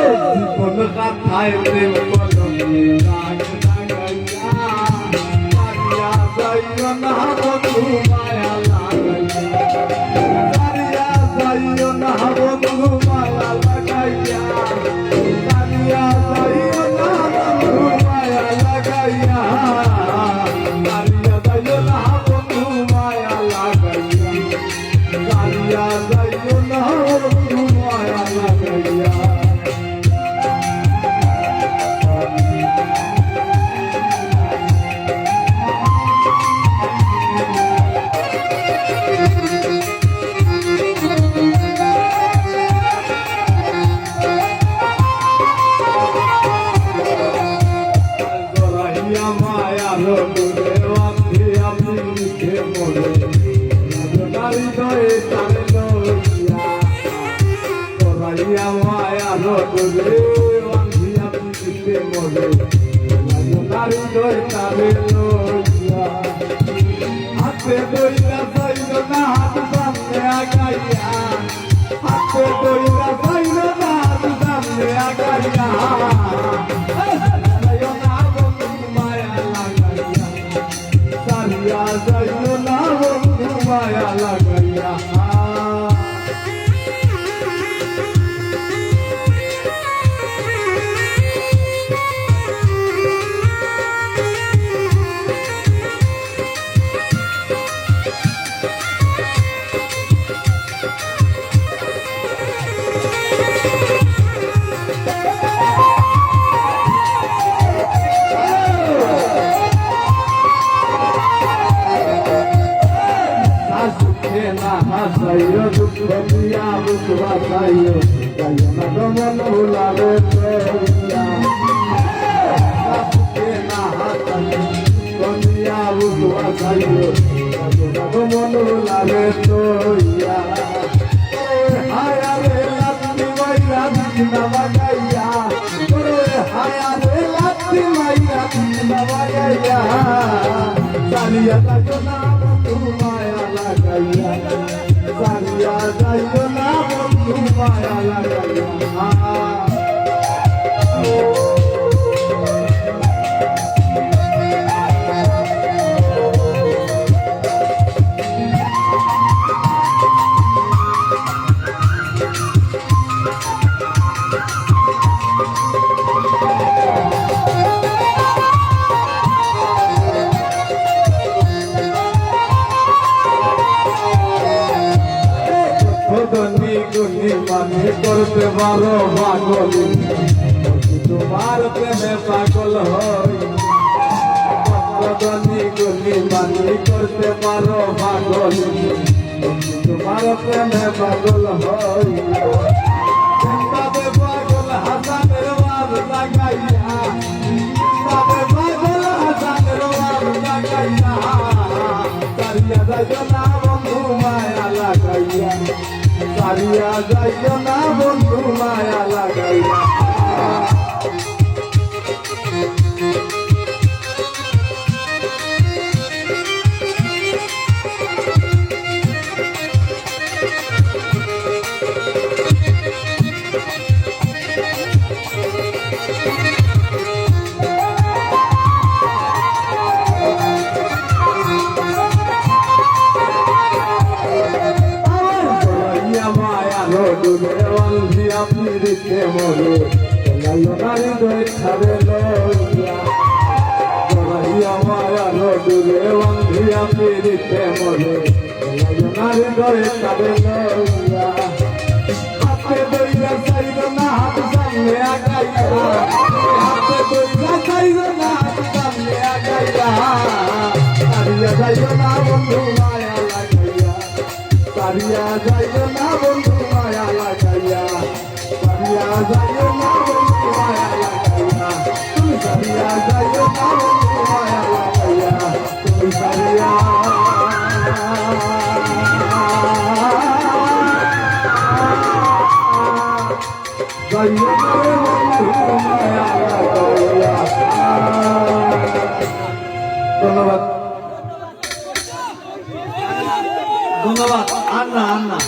জীবন কাথায় প্রেম কলমে দাগ লাগাইয়া হারিয়া যাইও না বন্ধু মায়া লাগাইয়া হারিয়া যাইও না বন্ধু মায়া লাগাইয়া হারিয়া যাইও না বন্ধু মায়া লাগাইয়া হারিয়া যাইও না বন্ধু মায়া লাগাইয়া হারিয়া যাইও না বন্ধু মায়া লাগাইয়া মায়া রোদে বাঁধে আমি লিখে মরে হৃদয়ে তারে লইয়া তোরাইয়া মায়া রোদে বাঁধে আমি লিখে মরে হৃদয়ে তারে লইয়া হাতে দইরা যাইল না হাত সামনে আগাইয়া হাতে দইরা যাইল না হাত সামনে আগাইয়া যাইও না বন্ধু মায়া লাগাইয়া হাসাইও দুঃখ দিয়া বুক বাসাইও যাইও না গমন ভুলাবে তোরিয়া বুকে না হাসাইও দুনিয়া বুক বাসাইও যাইও না গমন ভুলাবে তোরিয়া হায়া রে লাত্তি মাইরা দিনা বাগাইয়া হায়া রে লাত্তি মাইরা দিনা বাগাইয়া চালিয়া যাইও না বন্ধু মায়া লাগাইয়া সারিয়া যাইও না বন্ধু মায়া লাগাইয়া মানে করতে পারো পাগল তোমার প্রেমে পাগল হই গলি মানে করতে পারো পাগল তোমার প্রেমে পাগল হই পাগল হাসানের মার লাগাইয়া পাগল হাসানের মার লাগাইয়া সারিয়া যাইও না বন্ধু মায়া লাগাইয়া সারিয়া যাইও না বন্ধু মায়া লাগাইয়া আপনি রেখে মরে হৃদয় ছাড়ে লইয়া মায়া রোদে বন্ধি আপনি রেখে মরে হৃদয় ছাড়ে লইয়া হাতে দইরা চাইল না হাত সামনে আগাইয়া হাতে দইরা চাইল না হাত সামনে আগাইয়া সারিয়া যাইল না বন্ধু মায়া লাগাইয়া সারিয়া যাইল না বন্ধু মায়া লাগাইয়া সারিয়া যাইল না বন্ধু মায়া লাগাইয়া তুমি সারিয়া যাইল না বন্ধু মায়া লাগাইয়া তুমি সারিয়া যাইল না বন্ধু মায়া লাগাইয়া। ধন্যবাদ ধন্যবাদ আন্না আন্না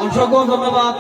অসংখ্য ধন্যবাদ।